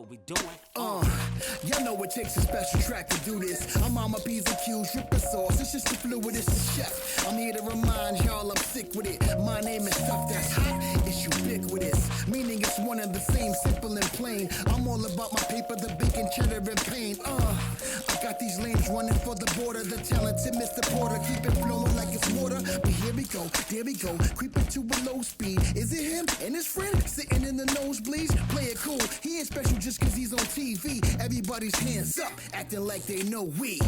What we doing? Y'all know it takes a special track to do this. I'm on my P's and Q's, dripping sauce. It's just the fluid, it's the chef. I'm here to remind y'all I'm sick with it. My name is stuff that's hot, it's ubiquitous. Meaning it's one and the same, simple and plain. I'm all about my paper, the bacon, cheddar, and pain. I got these lanes running for the border. The talented Mr. Porter, keep it flowing like it's water. But here we go, there we go, creeping to a low speed. Is it him and his friend sitting in the nosebleeds? Play it cool, he ain't special just cause he's on TV. Everybody's hands up, acting like they know we.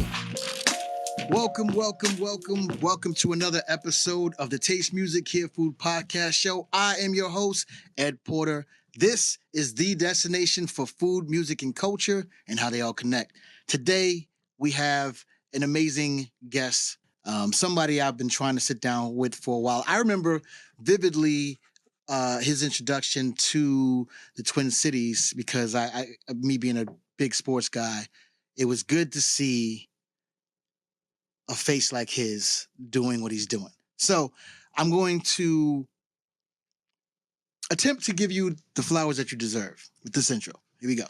Welcome to another episode of the Taste Music Hear Food Podcast Show. I am your host, Ed Porter. This is the destination for food, music, and culture, and how they all connect. Today, we have an amazing guest, somebody I've been trying to sit down with for a while. I remember vividly his introduction to the Twin Cities because me being a big sports guy, it was good to see a face like his doing what he's doing. So I'm going to attempt to give you the flowers that you deserve with this intro. Here we go.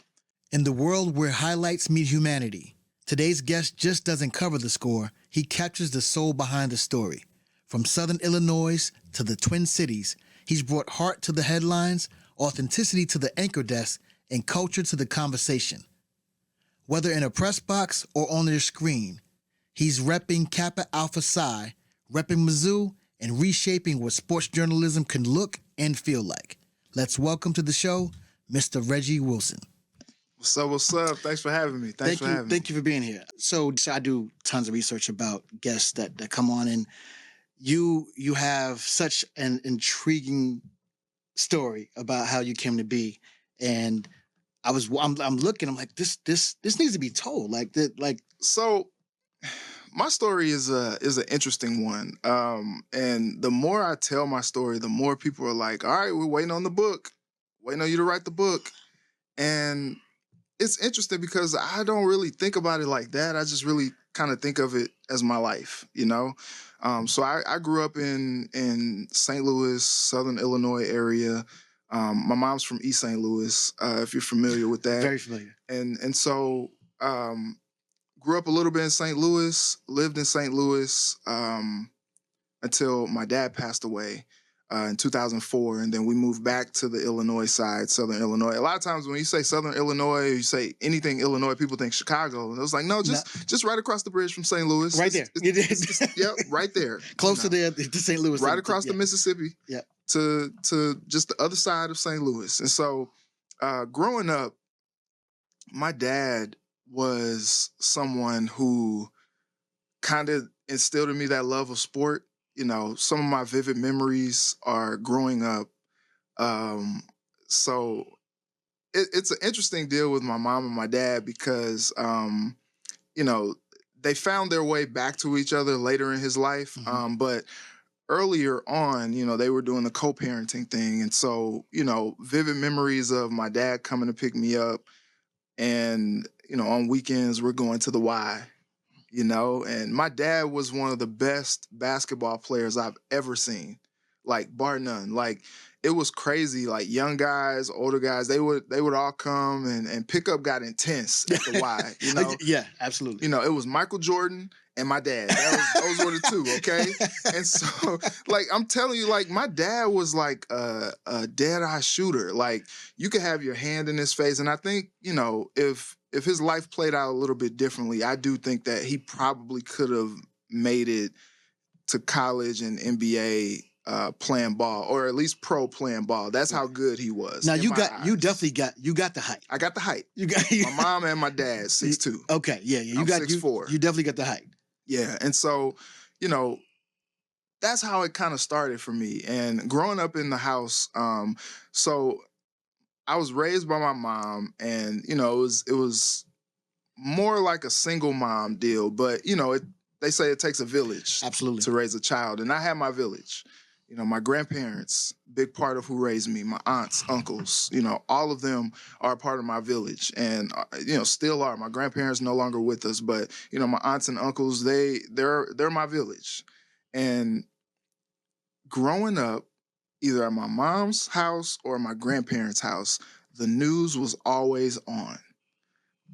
In the world where highlights meet humanity, today's guest just doesn't cover the score. He captures the soul behind the story. From Southern Illinois to the Twin Cities, he's brought heart to the headlines, authenticity to the anchor desk, and culture to the conversation. Whether in a press box or on their screen, he's repping Kappa Alpha Psi, repping Mizzou, and reshaping what sports journalism can look and feel like. Let's welcome to the show, Mr. Reggie Wilson. What's up? Thanks for having me. Thank you for being here. So I do tons of research about guests that come on, and you have such an intriguing story about how you came to be. And I'm looking, I'm like, this needs to be told. So my story is an interesting one. And the more I tell my story, the more people are like, all right, we're waiting on the book, waiting on you to write the book. And it's interesting because I don't really think about it like that. I just really kind of think of it as my life, you know? So I grew up in St. Louis, Southern Illinois area. My mom's from East St. Louis, if you're familiar with that. Very familiar. And so grew up a little bit in St. Louis, lived in St. Louis until my dad passed away in 2004. And then we moved back to the Illinois side, Southern Illinois. A lot of times when you say Southern Illinois, you say anything Illinois, people think Chicago. And it was like, no, just right across the bridge from St. Louis. Right there. Yep, right there. Close to St. Louis. Right across the Mississippi. Yeah. To just the other side of St. Louis. And so growing up, my dad was someone who kind of instilled in me that love of sport. You know, some of my vivid memories are growing up. So it's an interesting deal with my mom and my dad because, you know, they found their way back to each other later in his life. Mm-hmm. But earlier on, you know, they were doing the co-parenting thing. And so, you know, vivid memories of my dad coming to pick me up and, you know, on weekends we're going to the Y, you know, and my dad was one of the best basketball players I've ever seen, like bar none. Like it was crazy. Like young guys, older guys, they would all come and pickup got intense at the Y, you know? Yeah, absolutely. You know, it was Michael Jordan and my dad. Those were the two, okay? And so, like, I'm telling you, like, my dad was like a dead-eye shooter. Like, you could have your hand in his face. And I think, you know, if his life played out a little bit differently, I do think that he probably could have made it to college and NBA playing ball, or at least pro playing ball. That's how good he was. Now you definitely got the height. I got the height. You got my mom and my dad 6'2". Okay, yeah. I'm 6'4". You definitely got the height. Yeah, and so, you know, that's how it kind of started for me. And growing up in the house, so I was raised by my mom, and you know, it was more like a single mom deal. But you know, they say it takes a village, absolutely, to raise a child, and I had my village. You know, my grandparents, big part of who raised me, my aunts, uncles, you know, all of them are a part of my village and, you know, still are. My grandparents no longer with us, but, you know, my aunts and uncles, they're my village. And growing up, either at my mom's house or my grandparents' house, the news was always on.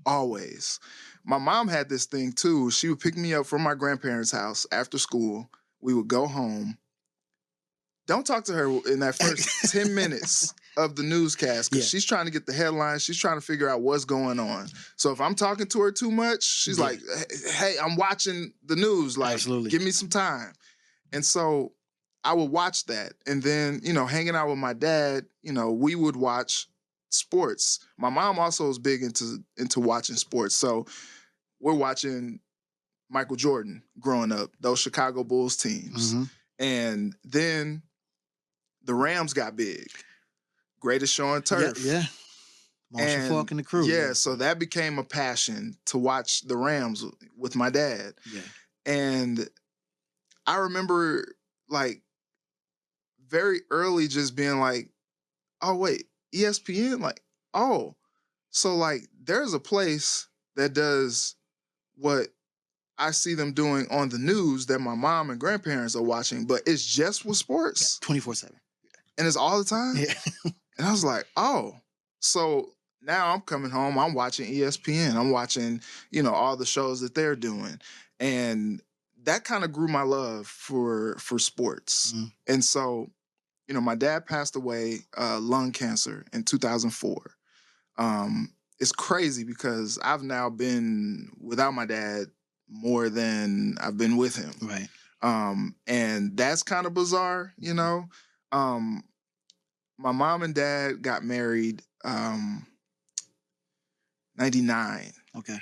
Always. My mom had this thing too. She would pick me up from my grandparents' house after school. We would go home. Don't talk to her in that first 10 minutes of the newscast because she's trying to get the headlines. She's trying to figure out what's going on. So if I'm talking to her too much, she's like, hey, I'm watching the news. Like, give me some time. And so I would watch that. And then, you know, hanging out with my dad, you know, we would watch sports. My mom also was big into watching sports. So we're watching Michael Jordan growing up, those Chicago Bulls teams. Mm-hmm. And then the Rams got big. Greatest show on turf. Yeah. Marshall Faulk and the crew. Yeah, so that became a passion to watch the Rams with my dad. Yeah. And I remember, like, very early just being like, oh, wait, ESPN? Like, oh, so, like, there's a place that does what I see them doing on the news that my mom and grandparents are watching, but it's just with sports. 24/7. And it's all the time? Yeah. And I was like, oh. So now I'm coming home, I'm watching ESPN. I'm watching, you know, all the shows that they're doing. And that kind of grew my love for sports. Mm. And so, you know, my dad passed away lung cancer in 2004. It's crazy because I've now been without my dad more than I've been with him. Right. And that's kind of bizarre, you know. My mom and dad got married 99. Okay.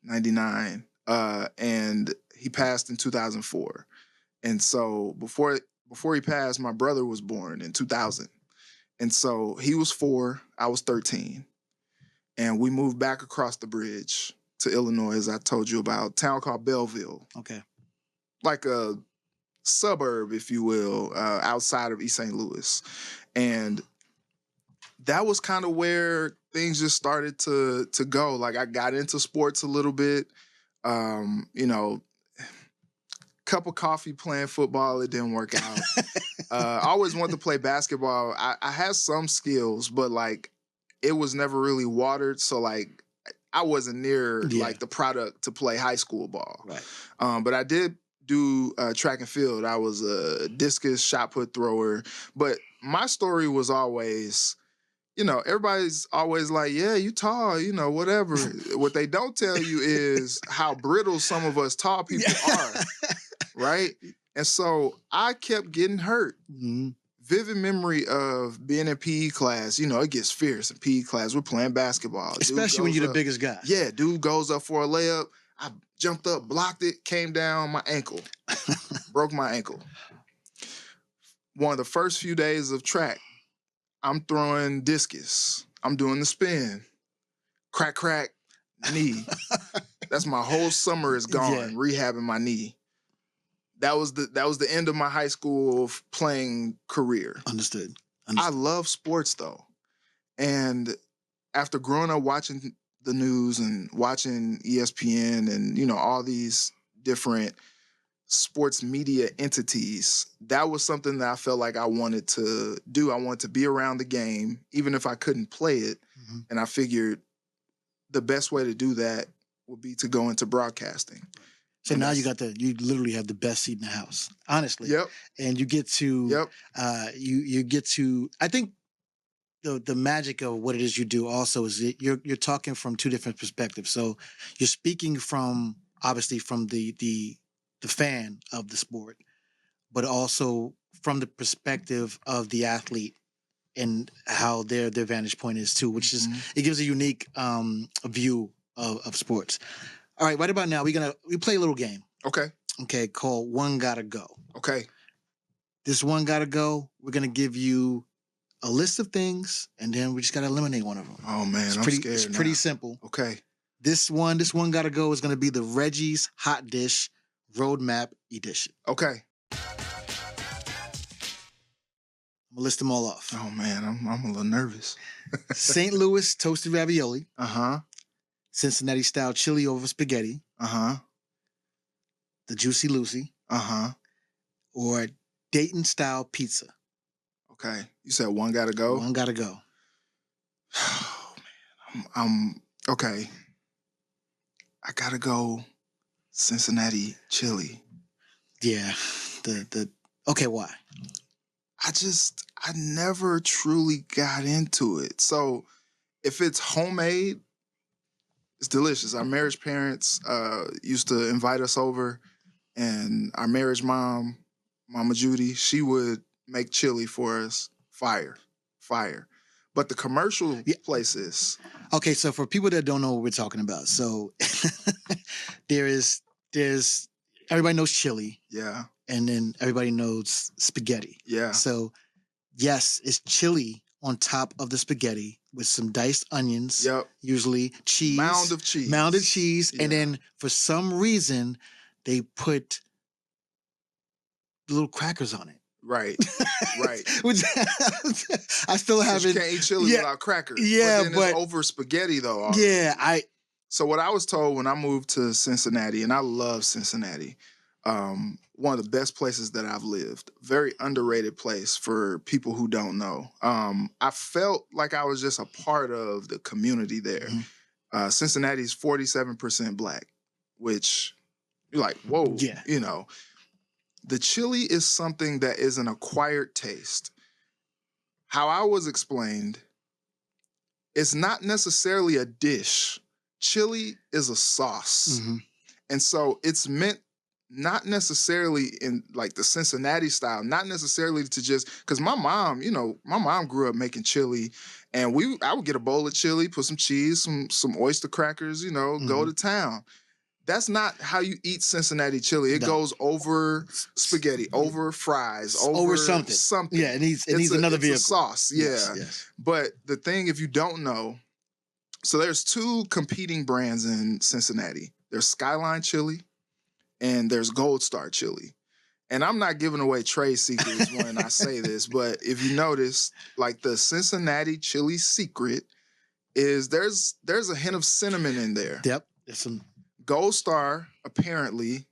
99. And he passed in 2004. And so before he passed, my brother was born in 2000. And so he was 4, I was 13. And we moved back across the bridge to Illinois, as I told you about, a town called Belleville. Okay. Like a suburb, if you will, outside of East St. Louis. And that was kind of where things just started to go. Like, I got into sports a little bit. You know, cup of coffee playing football, it didn't work out. I always wanted to play basketball. I had some skills, but, like, it was never really watered. So, like, I wasn't near, like, the product to play high school ball. Right. But I did do track and field. I was a discus shot put thrower. But my story was always, you know, everybody's always like, yeah, you tall, you know, whatever. What they don't tell you is how brittle some of us tall people are, right? And so I kept getting hurt. Mm-hmm. Vivid memory of being in PE class. You know, it gets fierce in PE class. We're playing basketball. Especially when you're the biggest guy. Yeah, dude goes up for a layup. I jumped up, blocked it, came down my ankle. Broke my ankle. One of the first few days of track, I'm throwing discus. I'm doing the spin. Crack, crack, knee. That's my whole summer is gone, rehabbing my knee. That was the end of my high school playing career. Understood. I love sports, though. And after growing up watching the news and watching ESPN and, you know, all these different sports media entities, that was something that I felt like I wanted to do. I wanted to be around the game, even if I couldn't play it. Mm-hmm. And I figured the best way to do that would be to go into broadcasting. So now you literally have the best seat in the house, honestly. Yep. And you get to, you get to, I think the magic of what it is you do also is you're talking from two different perspectives. So you're speaking from, obviously, from the fan of the sport, but also from the perspective of the athlete and how their vantage point is too, which is, it gives a unique view of sports. All right, right about now, we play a little game. Okay, called One Gotta Go. Okay. This one gotta go, we're going to give you a list of things, and then we just got to eliminate one of them. Oh, man, I'm scared It's now. pretty simple. Okay. This one gotta go is going to be the Reggie's Hot Dish Roadmap Edition. Okay. I'm going to list them all off. Oh, man, I'm a little nervous. St. Louis toasted ravioli. Uh-huh. Cincinnati style chili over spaghetti. Uh-huh. The Juicy Lucy. Uh-huh. Or Dayton style pizza. Okay. You said one gotta go? One gotta go. Oh man, I'm okay. I gotta go Cincinnati chili. Yeah. Okay, why? I never truly got into it. So if it's homemade, it's delicious. Our marriage parents used to invite us over, and our marriage mom, Mama Judy, she would make chili for us. Fire, fire. But the commercial places. Okay, so for people that don't know what we're talking about, so there's everybody knows chili. Yeah. And then everybody knows spaghetti. Yeah. So yes, it's chili on top of the spaghetti with some diced onions. Yep. Usually cheese. Mound of cheese. Yeah. And then for some reason they put little crackers on it. Right. Right. Which I still haven't. You can't eat chili without crackers. Yeah, but it's over spaghetti though. Already. Yeah, So what I was told when I moved to Cincinnati, and I love Cincinnati, one of the best places that I've lived. Very underrated place for people who don't know. I felt like I was just a part of the community there. Mm-hmm. Cincinnati's 47% Black, which you're like, whoa, you know. The chili is something that is an acquired taste. How I was explained, it's not necessarily a dish. Chili is a sauce. Mm-hmm. And so it's meant not necessarily in like the Cincinnati style, not necessarily to just, because my mom grew up making chili, and I would get a bowl of chili, put some cheese, some oyster crackers, mm-hmm. go to town. That's not how you eat Cincinnati chili. It goes over spaghetti, over fries, over something. Yeah, it needs another vehicle. It's a sauce, yeah. Yes. But the thing, if you don't know, so there's two competing brands in Cincinnati. There's Skyline Chili and there's Gold Star Chili. And I'm not giving away trade secrets when I say this, but if you notice, like the Cincinnati chili secret is there's a hint of cinnamon in there. Yep. There's some Gold Star, apparently,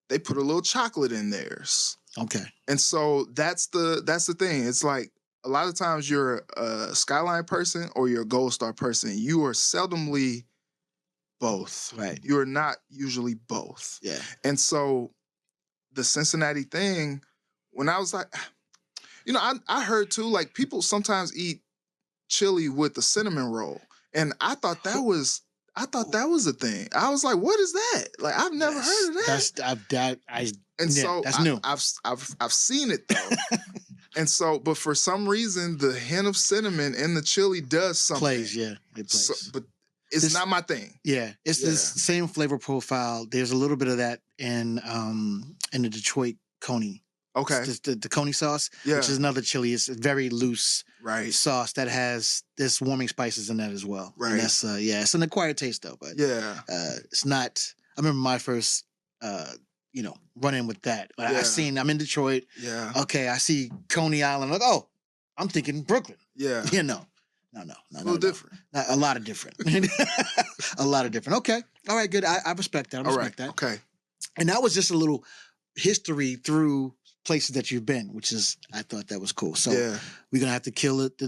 they put a little chocolate in theirs. Okay. And so that's the thing. It's like a lot of times you're a Skyline person or you're a Gold Star person. You are seldomly both. Right. You are not usually both. Yeah. And so the Cincinnati thing, when I was like, I heard too, like people sometimes eat chili with the cinnamon roll. And I thought that was a thing. I was like, "What is that?" Like, I've never heard of that. That's new. I've seen it though, and so, but for some reason, the hint of cinnamon in the chili does something. It plays. So, but it's not my thing. Yeah, it's the same flavor profile. There's a little bit of that in the Detroit Coney. Okay. It's the Coney sauce, which is another chili. It's a very loose sauce that has this warming spices in that as well. Right. And that's it's an acquired taste though, but it's not. I remember my first run-in with that. I'm in Detroit. Yeah. Okay, I see Coney Island. Like, oh, I'm thinking Brooklyn. Yeah. No. A little different. A lot of different. A lot of different. Okay. All right, good. I respect that. I respect that. Okay. And that was just a little history through places that you've been, which is, I thought that was cool. So we're going to have to kill it.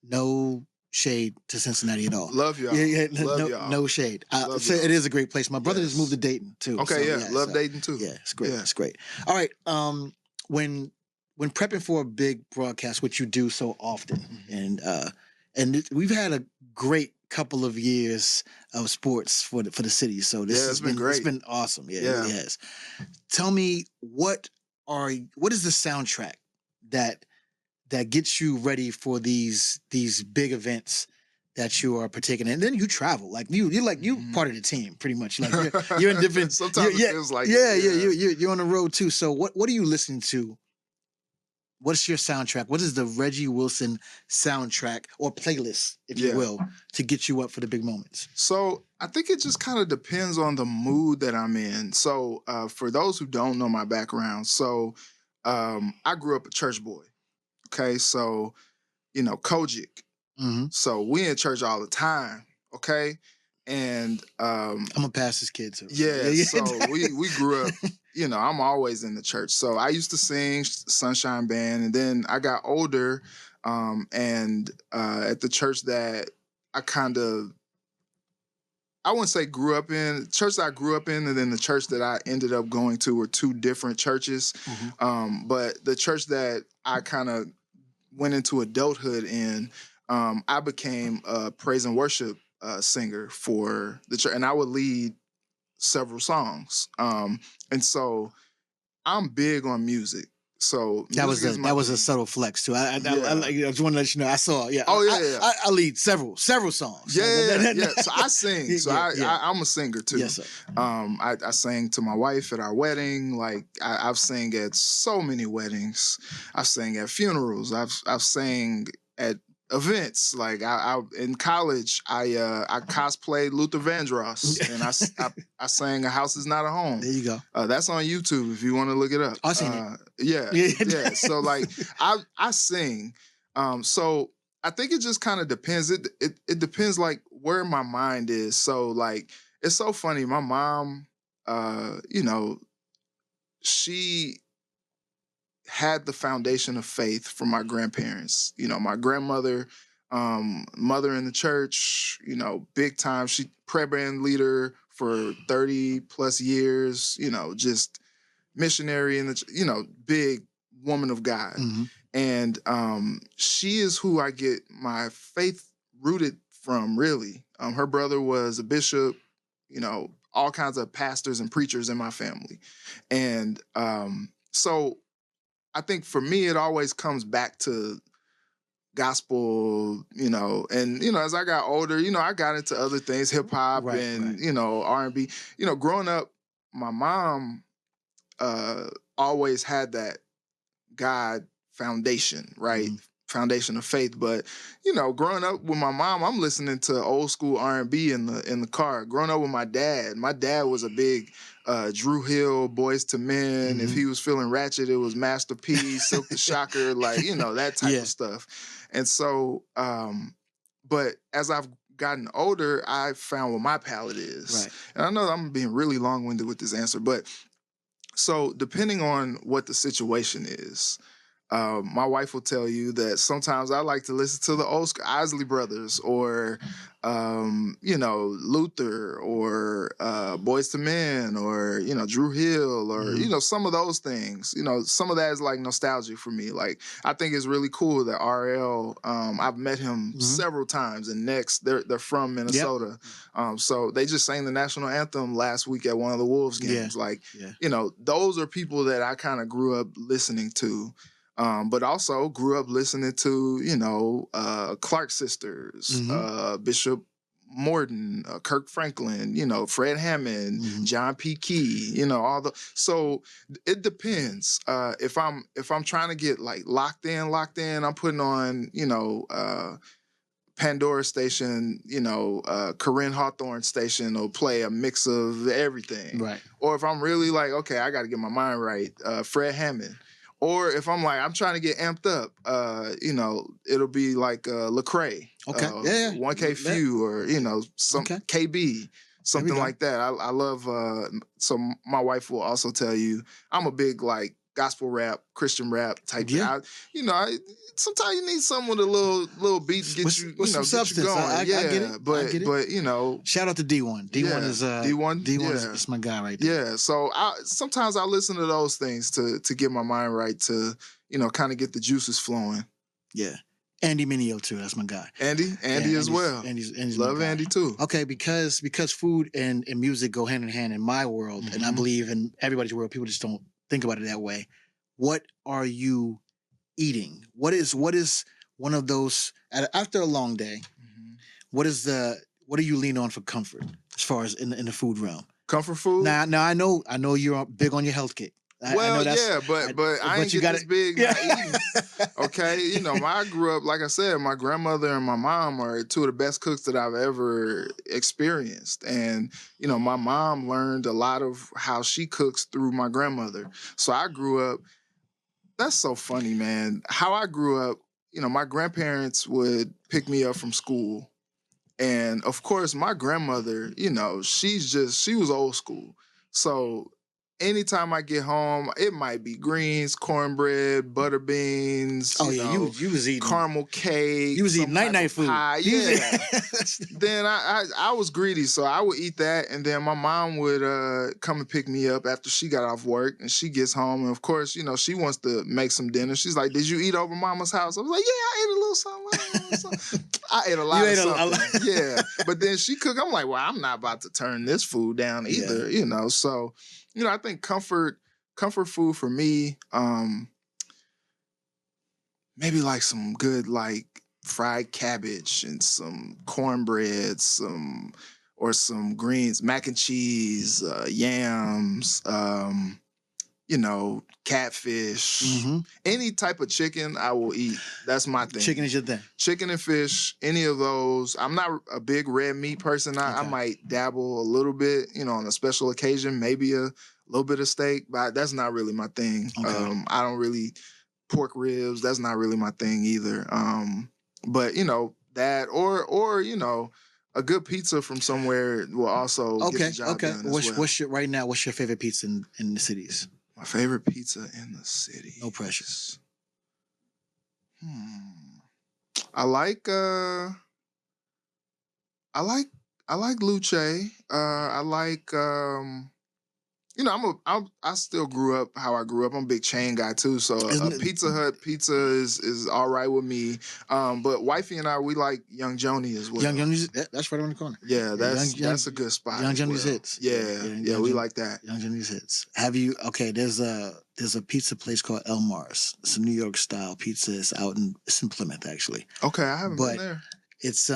No shade to Cincinnati at all. Love y'all. Love y'all. No shade. So it is a great place. My brother just moved to Dayton too. Okay, love Dayton too. Yeah, it's great. It's great. All right. When prepping for a big broadcast, which you do so often, and we've had a great couple of years of sports for the city. So this has been great. It's been awesome. Yeah, it really has. Tell me what is the soundtrack that gets you ready for these big events that you are partaking in? And then you travel, like you part of the team pretty much. Like you're in different. Sometimes it feels like you're on the road too. So what are you listening to? What's your soundtrack? What is the Reggie Wilson soundtrack or playlist, if you will, to get you up for the big moments? So I think it just kind of depends on the mood that I'm in. So for those who don't know my background, I grew up a church boy. Okay, so Kojic. Mm-hmm. So we in church all the time. Okay, and I'm a pastor's kid too. So we grew up. I'm always in the church. So I used to sing Sunshine Band, and then I got older. And at the church that I wouldn't say grew up in, church that I grew up in and then the church that I ended up going to were two different churches. But the church that I kind of went into adulthood in, I became a praise and worship singer for the church, and I would lead several songs. And so I'm big on music. So that was a subtle flex too. I just want to let you know. I saw. Yeah. Oh yeah. I lead several songs. Yeah. So I sing. So I'm a singer too. Yes, sir. I sang to my wife at our wedding. Like I've sang at so many weddings. I've sang at funerals. I've sang at events. Like I in college, I cosplayed Luther Vandross, and I sang "A House Is Not a Home." There you go. That's on YouTube if you want to look it up. I've seen it. Yeah. So like I sing. So I think it just kind of depends. It depends like where my mind is. So like it's so funny. My mom, she had the foundation of faith from my grandparents. My grandmother, mother in the church, big time. She prayer band leader for 30 plus years, just missionary in the, big woman of God. And she is who I get my faith rooted from, really. Her brother was a bishop, all kinds of pastors and preachers in my family. And so I think for me, it always comes back to gospel, and, as I got older, I got into other things, hip hop and, R&B. Growing up, my mom always had that God foundation, right? Foundation of faith. But, growing up with my mom, I'm listening to old school R&B in the car. Growing up with my dad was a big Drew Hill, Boys to Men. If he was feeling ratchet, it was Master P, Silk the Shocker, like, that type of stuff. And so, but as I've gotten older, I found what my palate is. Right. And I know I'm being really long-winded with this answer, but so depending on what the situation is, my wife will tell you that sometimes I like to listen to the old school Isley Brothers or, Luther or Boys to Men or, Drew Hill or, some of those things. Some of that is like nostalgia for me. Like, I think it's really cool that RL, I've met him several times, and Next, they're from Minnesota. Yep. So they just sang the national anthem last week at one of the Wolves games. Those are people that I kind of grew up listening to. But also grew up listening to, Clark Sisters, Bishop Morton, Kirk Franklin, Fred Hammond, John P. Key, so it depends. If I'm trying to get like locked in, I'm putting on, Pandora station, Corinne Hawthorne station will play a mix of everything. Right. Or if I'm really like, okay, I got to get my mind right, Fred Hammond. Or if I'm like, I'm trying to get amped up, it'll be like Lecrae. Okay. 1K Few or, some KB, something like that. I love, so my wife will also tell you, I'm a big like gospel rap, Christian rap type. Yeah. Sometimes you need someone with a little beat to get you, some substance. Get you going. I get it. But shout out to D1. D1 is D1 is my guy right there. Yeah. So sometimes I listen to those things to get my mind right, to kind of get the juices flowing. Yeah. Andy Mineo too. That's my guy. Andy as well. Andy's love Andy too. Okay, because food and music go hand in hand in my world, and I believe in everybody's world. People just don't think about it that way. What are you eating? What is one of those after a long day? What do you lean on for comfort as far as in the food realm? Comfort food? Now I know you're big on your health kick. But I ain't this big not eating. Okay, I grew up, like I said, my grandmother and my mom are two of the best cooks that I've ever experienced. And, my mom learned a lot of how she cooks through my grandmother. So I grew up, that's so funny, man. How I grew up, my grandparents would pick me up from school. And of course, my grandmother, she was old school. So anytime I get home, it might be greens, cornbread, butter beans. Oh yeah, you was eating caramel cake. You was eating some night type of food. pie. Yeah. Then I was greedy, so I would eat that, and then my mom would come and pick me up after she got off work, and she gets home, and of course, she wants to make some dinner. She's like, "Did you eat over Mama's house?" I was like, "Yeah, I ate a little something." I ate a lot of something. Yeah, but then she cooked. I'm like, "Well, I'm not about to turn this food down either," So, I think comfort food for me, maybe like some good like fried cabbage and some cornbread, some greens, mac and cheese, yams, catfish, any type of chicken I will eat. That's my thing. Chicken is your thing. Chicken and fish, any of those. I'm not a big red meat person. I might dabble a little bit, on a special occasion, maybe a little bit of steak, but that's not really my thing. Okay. I don't really pork ribs. That's not really my thing either. But that or a good pizza from somewhere will also get the job done as well. What's your favorite pizza in the cities? My favorite pizza in the city. No pressure. I like Luce. I like I still grew up how I grew up. I'm a big chain guy too, so Pizza Hut pizza is all right with me. But wifey and I, we like Young Joni as well. Young Joni's, that's right on the corner. Yeah, that's a good spot. Young Joni's hits. Yeah, we like that. Young Joni's hits. There's a pizza place called Elmar's. It's a New York style pizza. It's in Plymouth actually. Okay, I haven't been there. It's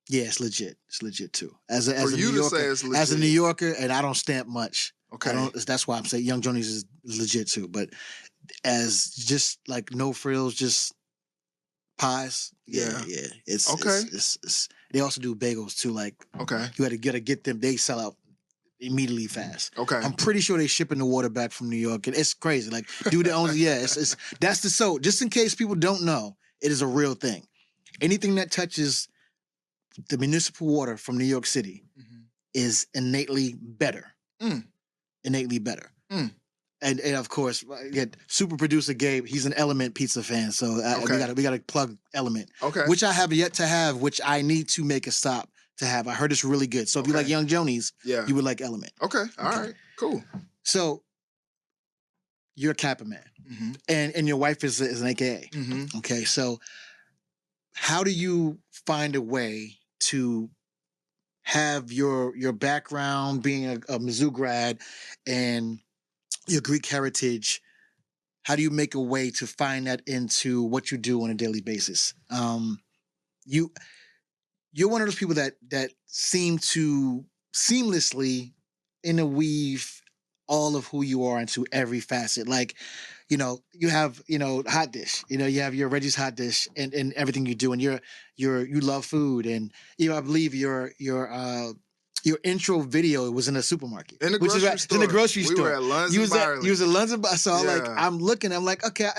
yeah, it's legit. It's legit too. As a New Yorker, say it's legit. As a New Yorker, and I don't stamp much. Okay, that's why I'm saying Young Joni's is legit too. But as just like no frills, just pies. Yeah. It's okay. It's they also do bagels too. Like you gotta get them. They sell out immediately fast. Okay, I'm pretty sure they shipping the water back from New York, and it's crazy. Like dude, it's that's the so. Just in case people don't know, it is a real thing. Anything that touches the municipal water from New York City is innately better. Innately better. And of course, super producer Gabe, he's an Element pizza fan, so we gotta plug Element. Okay. Which I have yet to have, which I need to make a stop to have. I heard it's really good. So if you like Young Joni's, you would like Element. Okay. All right. Cool. So you're a Kappa man, and your wife is an AKA. Okay, so how do you find a way to have your background being a Mizzou grad and your Greek heritage? How do you make a way to find that into what you do on a daily basis? You're one of those people that seem to seamlessly interweave all of who you are into every facet. Like, you have, hot dish, you have your Reggie's hot dish and everything you do. And you love food. And, I believe your intro video was in a supermarket. In the grocery store. In the grocery store. We were at Lunds and Byerly. You was at Lunds and Byerly. So I'm looking, I'm like, okay,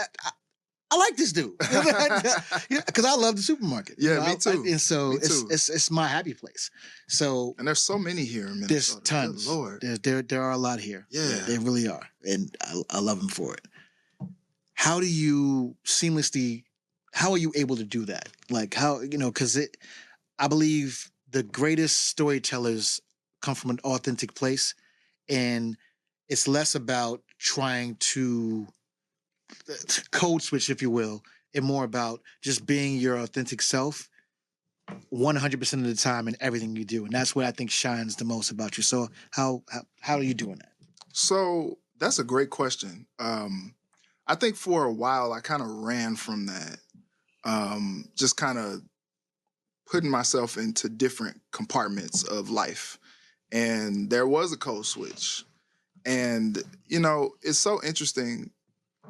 I like this dude. Because I love the supermarket. Yeah, me too. And so it's my happy place. So and there's so many here in Minnesota. There's tons. Good Lord. There are a lot here. Yeah. They really are. And I love them for it. How do you how are you able to do that? Like how, because I believe the greatest storytellers come from an authentic place, and it's less about trying to code switch, if you will, and more about just being your authentic self 100% of the time in everything you do. And that's what I think shines the most about you. So how are you doing that? So that's a great question. I think for a while I kind of ran from that, just kind of putting myself into different compartments of life. And there was a code switch. And, it's so interesting.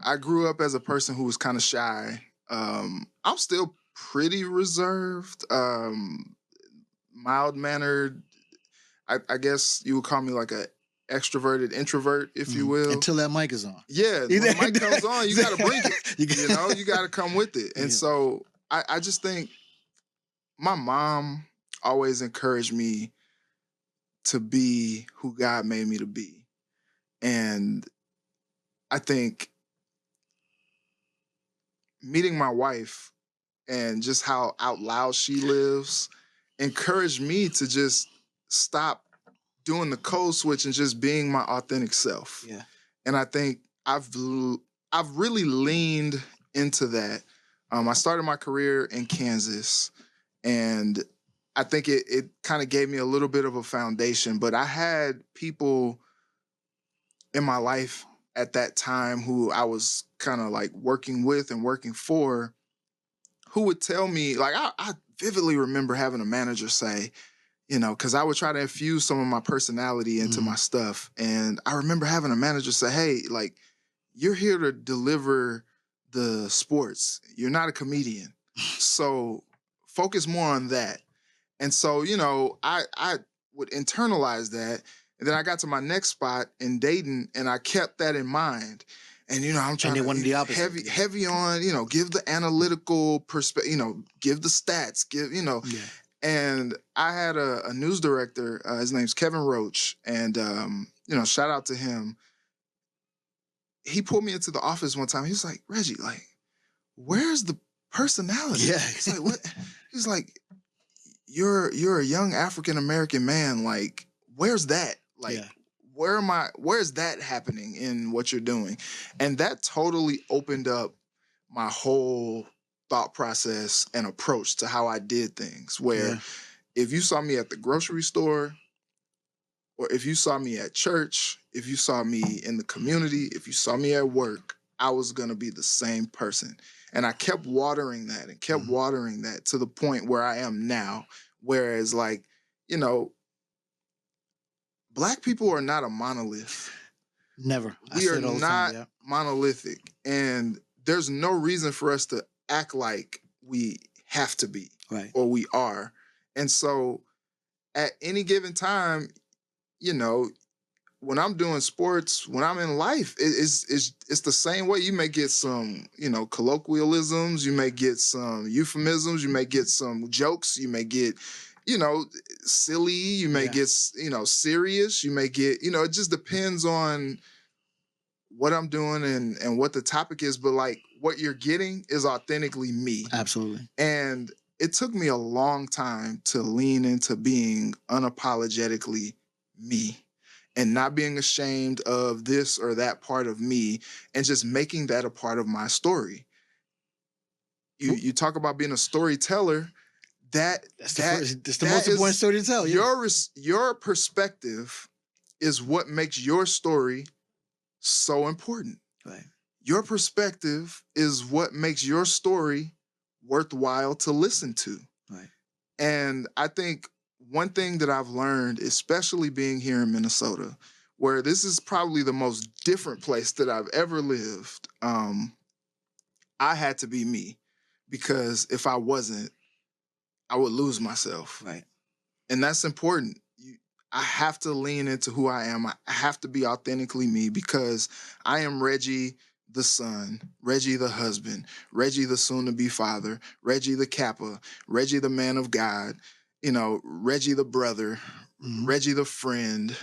I grew up as a person who was kind of shy. I'm still pretty reserved, mild-mannered. I guess you would call me like a extroverted introvert, if you will. Until that mic is on. Yeah, when the mic comes on, you got to bring it. You got to come with it. And so I just think my mom always encouraged me to be who God made me to be. And I think meeting my wife and just how out loud she lives encouraged me to just stop doing the code switch and just being my authentic self. Yeah. And I think I've really leaned into that. I started my career in Kansas, and I think it kind of gave me a little bit of a foundation. But I had people in my life at that time who I was kind of like working with and working for, who would tell me, like, I vividly remember having a manager say, you know, because I would try to infuse some of my personality into my stuff. And I remember having a manager say, hey, like, you're here to deliver the sports. You're not a comedian. So focus more on that. And so, you know, I would internalize that. And then I got to my next spot in Dayton, and I kept that in mind. And, you know, I'm trying And they to wanted the opposite. heavy on, you know, give the analytical perspective, you know, give the stats, give, you know. Yeah. And I had a news director, his name's Kevin Roach, and, you know, shout out to him. He pulled me into the office one time. He was like, Reggie, like, where's the personality? Yeah. He's like, what? He's like, you're a young African-American man. Like, where's that? Like, Yeah. where's that happening in what you're doing? And that totally opened up my whole thought process and approach to how I did things. Where if you saw me at the grocery store, or if you saw me at church, if you saw me in the community, if you saw me at work, I was going to be the same person. And I kept watering that and kept watering that to the point where I am now. Whereas, like, you know, Black people are not a monolith. Never. We are not monolithic. And there's no reason for us to act like we have to be, right, or we are. And so at any given time, you know, when I'm doing sports, when I'm in life, it's the same way. You may get some, you know, colloquialisms, you may get some euphemisms, you may get some jokes, you may get, you know, silly, you may get, you know, serious, you may get, you know, it just depends on what I'm doing and what the topic is. But like, what you're getting is authentically me. Absolutely. And it took me a long time to lean into being unapologetically me and not being ashamed of this or that part of me and just making that a part of my story. You talk about being a storyteller. That's the most important story to tell. Your perspective is what makes your story so important. Right. Your perspective is what makes your story worthwhile to listen to. Right. And I think one thing that I've learned, especially being here in Minnesota, where this is probably the most different place that I've ever lived, I had to be me, because if I wasn't, I would lose myself. Right. And that's important. I have to lean into who I am. I have to be authentically me, because I am Reggie the son, Reggie the husband, Reggie the soon-to-be father, Reggie the Kappa, Reggie the man of God, you know, Reggie the brother, Reggie the friend,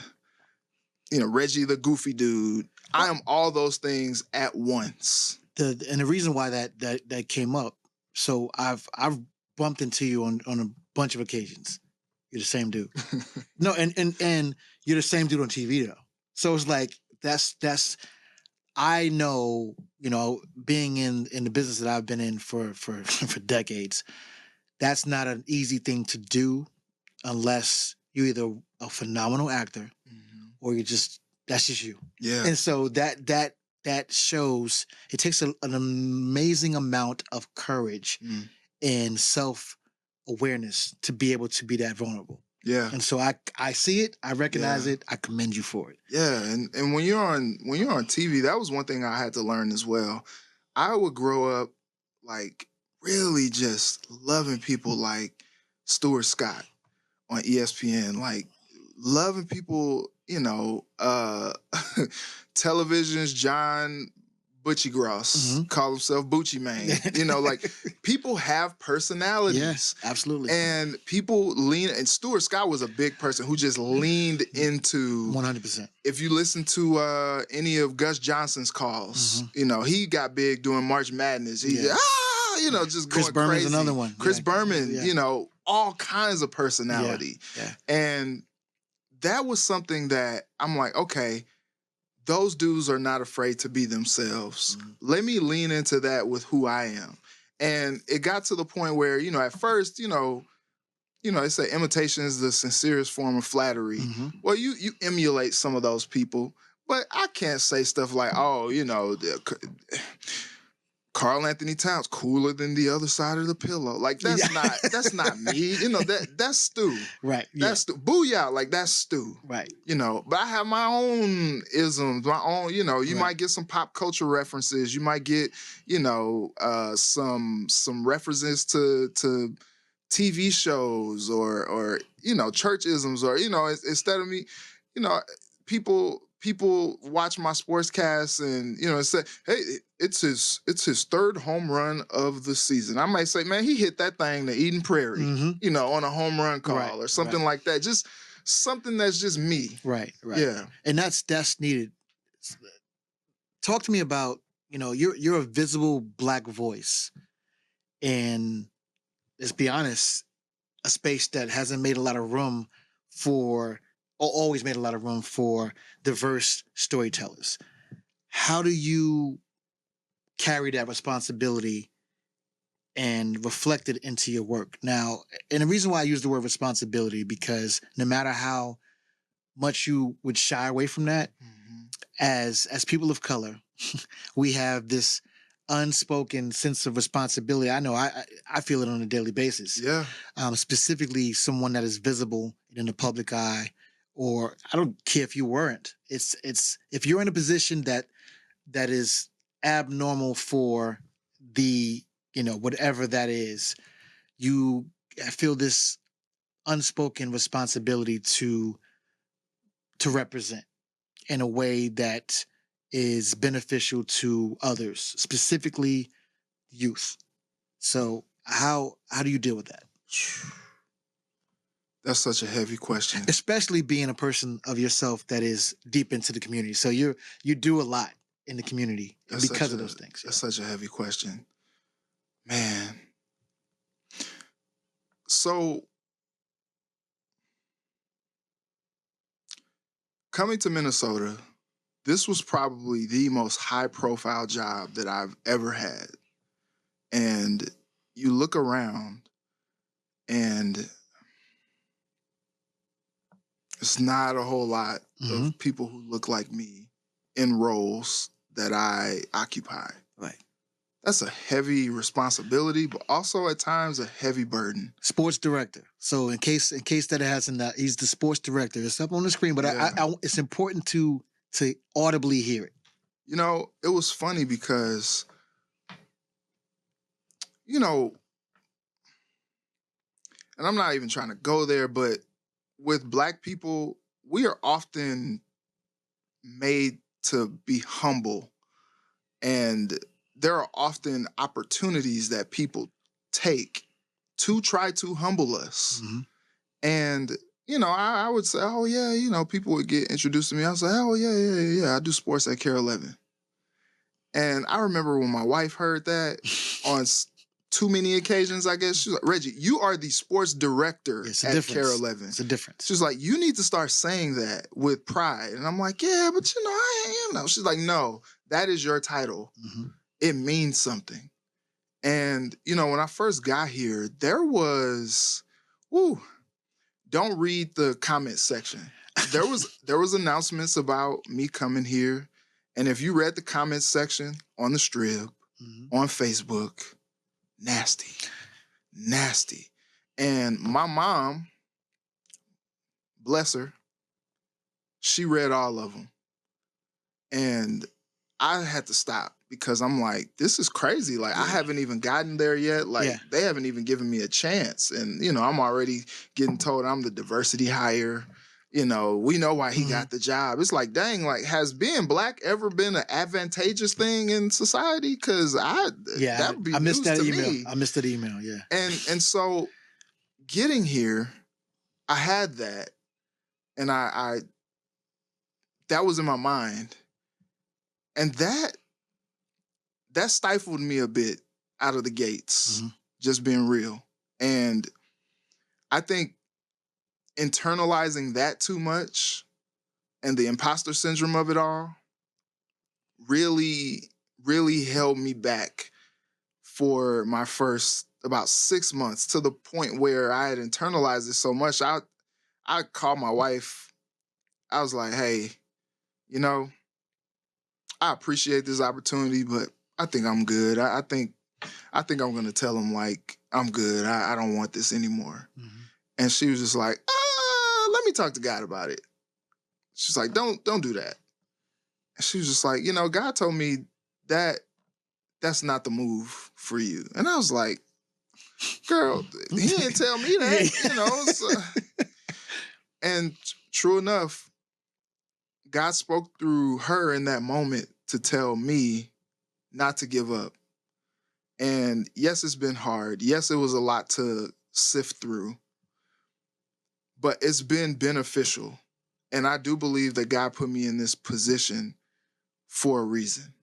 you know, Reggie the goofy dude. I am all those things at once. And the reason why that came up, so I've bumped into you on a bunch of occasions. You're the same dude. No, and you're the same dude on TV though. So it's like that's I know, you know, being in the business that I've been in for decades, that's not an easy thing to do unless you're either a phenomenal actor or that's just you. Yeah. And so that shows, it takes an amazing amount of courage and self-awareness to be able to be that vulnerable. Yeah. And so I see it, I recognize it, I commend you for it. Yeah, and when you're on TV, that was one thing I had to learn as well. I would grow up like really just loving people like Stuart Scott on ESPN, like loving people, you know, television's John Butchie Gross, call himself Bucci Mane. You know, like people have personalities. Yes, absolutely. And people lean, and Stuart Scott was a big person who just leaned into 100%. If you listen to any of Gus Johnson's calls, you know, he got big doing March Madness. He you know, just Chris going Berman's crazy. another one. Chris Berman, you know, all kinds of personality. Yeah. And that was something that I'm like, okay, those dudes are not afraid to be themselves. Let me lean into that with who I am. And it got to the point where, you know, at first, you know, they say imitation is the sincerest form of flattery. Well, you emulate some of those people, but I can't say stuff like, oh, you know, Karl Anthony Towns cooler than the other side of the pillow. Like that's not me. You know, that's Stu. Right. That's Stu. Booyah, like that's Stu. Right. You know, but I have my own isms, my own, you know, you might get some pop culture references. You might get, you know, some references to TV shows or you know, church isms, or, you know, instead of me, you know, people watch my sportscasts and, you know, say, hey, it's his third home run of the season. I might say, man, he hit that thing to Eden Prairie, you know, on a home run call or something like that. Just something that's just me. Right. Yeah. And that's needed. Talk to me about, you know, you're a visible Black voice, and let's be honest, a space that hasn't made a lot of room for, or always made a lot of room for, diverse storytellers. How do you carry that responsibility and reflect it into your work? Now, and the reason why I use the word responsibility, because no matter how much you would shy away from that, as people of color, we have this unspoken sense of responsibility. I know I feel it on a daily basis. Yeah. Specifically, someone that is visible in the public eye, or I don't care if you weren't. It's if you're in a position that is abnormal for the, you know, whatever that is, I feel this unspoken responsibility to represent in a way that is beneficial to others, specifically youth. So how do you deal with that? That's such a heavy question. Especially being a person of yourself that is deep into the community. So you do a lot in the community because of those things. That's such a heavy question. Man. So coming to Minnesota, this was probably the most high-profile job that I've ever had. And you look around, and it's not a whole lot of people who look like me in roles that I occupy. Right. That's a heavy responsibility, but also at times a heavy burden. Sports director. So in case that it hasn't, he's the sports director. It's up on the screen, but it's important to audibly hear it. You know, it was funny because, you know, and I'm not even trying to go there, but with Black people, we are often made to be humble, and there are often opportunities that people take to try to humble us. And, you know, I would say, oh yeah, you know, people would get introduced to me. I was like, oh yeah, I do sports at KARE 11. And I remember when my wife heard that on too many occasions, I guess, she was like, Reggie, you are the sports director at KARE 11. It's a difference. She's like, you need to start saying that with pride. And I'm like, yeah, but you know, I am. She's like, no, that is your title. It means something. And, you know, when I first got here, there was, don't read the comment section. There was announcements about me coming here. And if you read the comment section on the Strip, on Facebook, nasty. And my mom, bless her, she read all of them. And I had to stop because I'm like, this is crazy. Like, I haven't even gotten there yet. Like, they haven't even given me a chance. And, you know, I'm already getting told I'm the diversity hire. you know, we know why he got the job. It's like, dang, like, has being black ever been an advantageous thing in society? Because that would be news missed that to email. me. I missed that email, yeah. And so getting here, I had that, and I that was in my mind, and that stifled me a bit out of the gates, just being real. And I think internalizing that too much and the imposter syndrome of it all really, really held me back for my first about 6 months, to the point where I had internalized it so much. I called my wife. I was like, hey, you know, I appreciate this opportunity, but I think I'm good. I think I'm going to tell him, like, I'm good. I don't want this anymore. And she was just like, let me talk to God about it. She's like, don't do that. And she was just like, you know, God told me that that's not the move for you. And I was like, girl, he didn't tell me that, you know. So. And true enough, God spoke through her in that moment to tell me not to give up. And yes, it's been hard. Yes, it was a lot to sift through, but it's been beneficial. And I do believe that God put me in this position for a reason.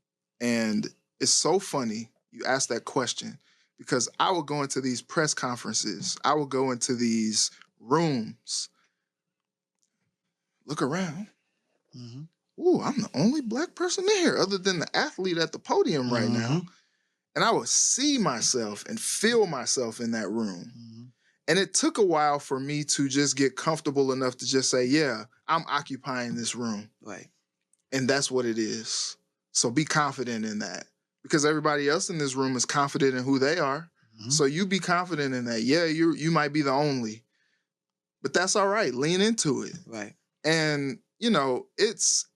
And it's so funny you asked that question, because I would go into these press conferences. I would go into these rooms, look around. Ooh, I'm the only black person in here other than the athlete at the podium right now. And I would see myself and feel myself in that room. And it took a while for me to just get comfortable enough to just say, yeah, I'm occupying this room. Right. And that's what it is. So be confident in that, because everybody else in this room is confident in who they are. So you be confident in that. Yeah, you might be the only, but that's all right. Lean into it. Right. And, you know, it's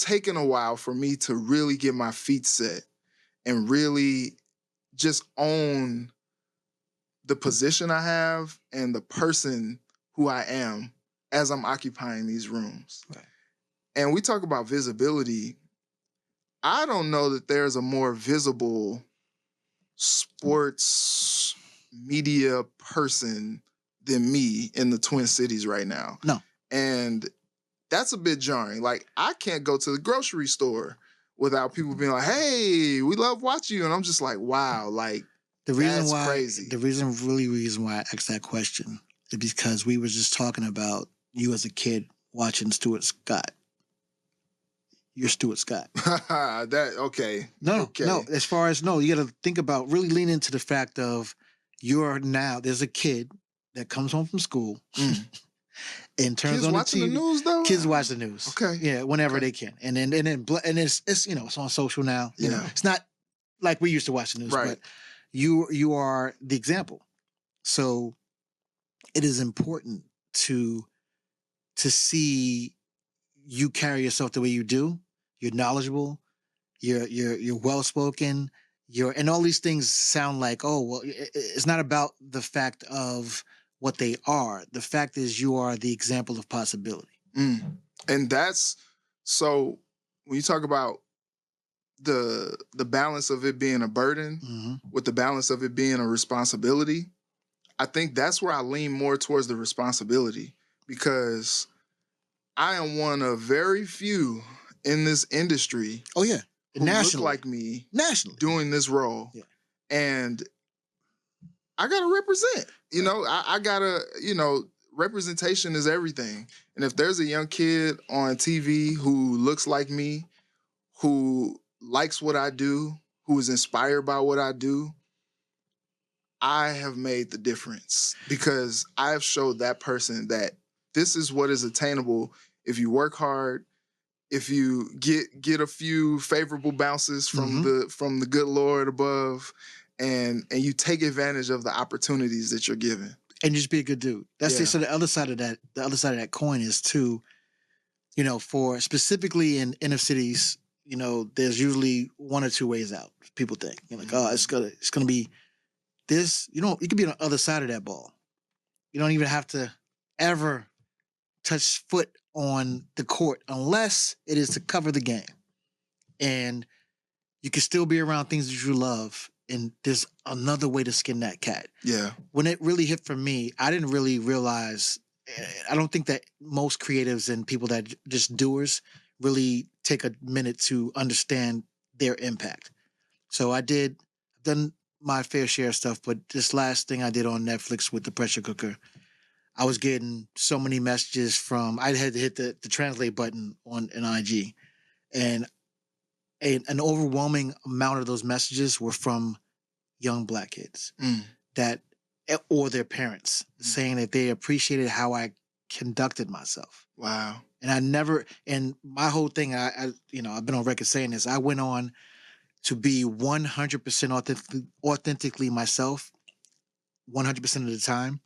taken a while for me to really get my feet set and really just own the position I have and the person who I am as I'm occupying these rooms. Right. And we talk about visibility. I don't know that there's a more visible sports media person than me in the Twin Cities right now. No. And that's a bit jarring. Like, I can't go to the grocery store without people being like, hey, we love watching you. And I'm just like, wow, like, that's crazy. The reason why I asked that question is because we were just talking about you as a kid watching Stuart Scott. You're Stuart Scott. Okay. No. As far as, you got to think about, really lean into the fact of there's a kid that comes home from school and turns kids on the watching TV. the news, though? Kids watch the news. Okay. Yeah, whenever they can. And it's you know, it's on social now. You know, it's not like we used to watch the news, right. but you are the example. So it is important to see you carry yourself the way you do. You're knowledgeable. You're well spoken. And all these things sound like, oh well, it's not about the fact of what they are. The fact is, you are the example of possibility. And that's, so when you talk about the balance of it being a burden with the balance of it being a responsibility, I think that's where I lean more towards the responsibility, because I am one of very few in this industry. Oh yeah, who nationally, look like me nationally doing this role. Yeah. And I gotta represent. You know, I gotta, you know, representation is everything. And if there's a young kid on TV who looks like me, who likes what I do, who is inspired by what I do, I have made the difference, because I have showed that person that this is what is attainable if you work hard, if you get a few favorable bounces from the good Lord above, and you take advantage of the opportunities that you're given. And just be a good dude. So the other side of that coin is too, you know, for specifically in inner cities, you know, there's usually one or two ways out. People think, you're like, oh, it's gonna be this. You could be on the other side of that ball. You don't even have to ever touch foot on the court unless it is to cover the game. And you can still be around things that you love. And there's another way to skin that cat. Yeah. When it really hit for me, I didn't really realize, I don't think that most creatives and people that just doers really take a minute to understand their impact. So I've done my fair share of stuff, but this last thing I did on Netflix with the pressure cooker, I was getting so many messages from, I had to hit the translate button on an IG, and an overwhelming amount of those messages were from young Black kids that, or their parents, saying that they appreciated how I conducted myself. Wow. And my whole thing, I've been on record saying this, I went on to be 100% authentically myself 100% of the time,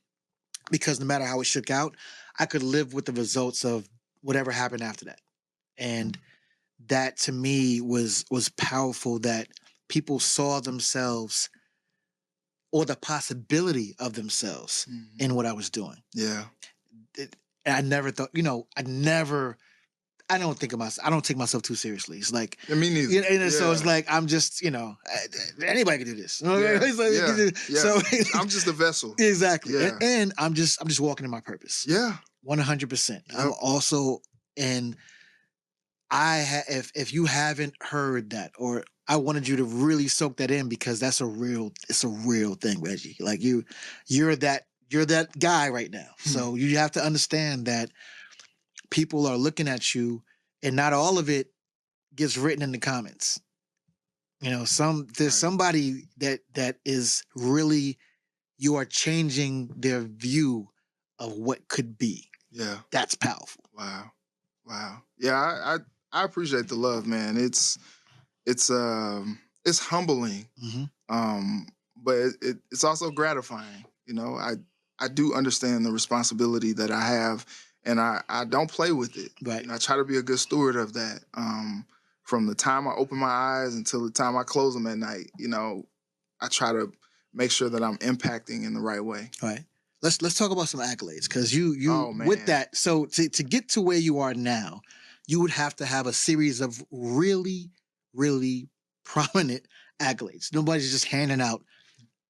because no matter how it shook out, I could live with the results of whatever happened after that. And that to me was powerful, that people saw themselves or the possibility of themselves in what I was doing. Yeah. And I never thought, I don't take myself too seriously. It's like, me neither. So it's like, I'm just, anybody can do this. Yeah. So I'm just a vessel. Exactly. Yeah. And I'm just walking in my purpose. Yeah. 100%. Yep. I'm also, and if you haven't heard that, or I wanted you to really soak that in, because it's a real thing, Reggie. Like you're that guy right now. So you have to understand that people are looking at you, and not all of it gets written in the comments. There's somebody that is really, you are changing their view of what could be. Yeah. That's powerful. Wow. Yeah, I appreciate the love, man. It's humbling. But it's also gratifying. I do understand the responsibility that I have, and I don't play with it. Right. I try to be a good steward of that. From the time I open my eyes until the time I close them at night, I try to make sure that I'm impacting in the right way. All right. Let's talk about some accolades, because you with that. So to get to where you are now, you would have to have a series of really, really prominent accolades. Nobody's just handing out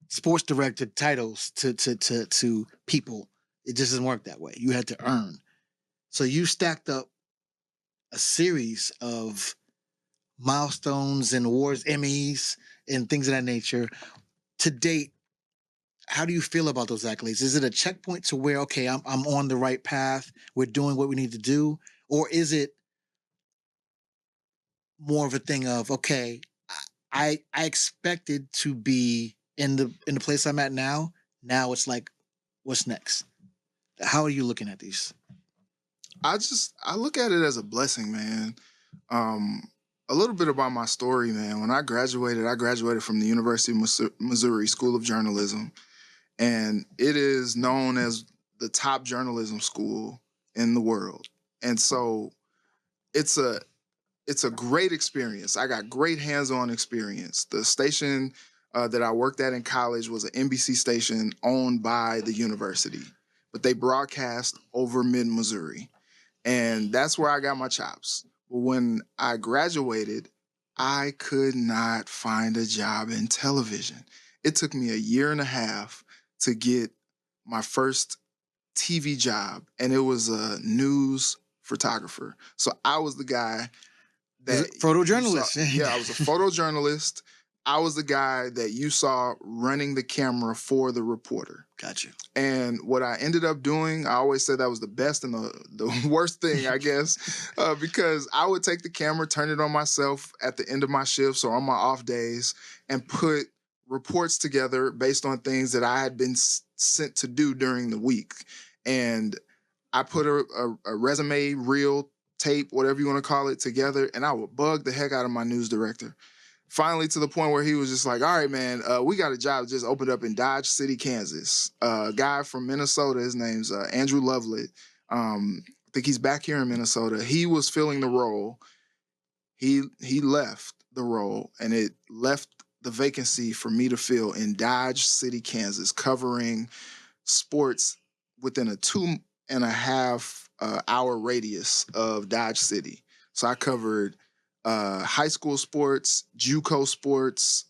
sports director titles to people. It just doesn't work that way. You had to earn. So you stacked up a series of milestones and awards, Emmys, and things of that nature. To date, how do you feel about those accolades? Is it a checkpoint to where, okay, I'm on the right path, we're doing what we need to do? Or is it more of a thing of, okay, I expected to be in the place I'm at now. Now it's like, what's next? How are you looking at these? I look at it as a blessing, man. A little bit about my story, man. When I graduated from the University of Missouri School of Journalism, and it is known as the top journalism school in the world. And so it's a great experience. I got great hands-on experience. The station that I worked at in college was an NBC station owned by the university, but they broadcast over mid-Missouri. And that's where I got my chops. But when I graduated, I could not find a job in television. It took me a year and a half to get my first TV job, and it was a news photographer. So I was the guy that photojournalist. I was a photojournalist. I was the guy that you saw running the camera for the reporter. Gotcha. And what I ended up doing, I always said that was the best and the worst thing, I guess, because I would take the camera, turn it on myself at the end of my shifts or on my off days, and put reports together based on things that I had been sent to do during the week. And I put a resume, reel, tape, whatever you want to call it, together, and I would bug the heck out of my news director. Finally, to the point where he was just like, all right, man, we got a job that just opened up in Dodge City, Kansas. A guy from Minnesota, his name's Andrew Lovelet. I think he's back here in Minnesota. He was filling the role. He left the role, and it left the vacancy for me to fill in Dodge City, Kansas, covering sports within a 2.5 hour radius of Dodge City. So I covered high school sports, JUCO sports,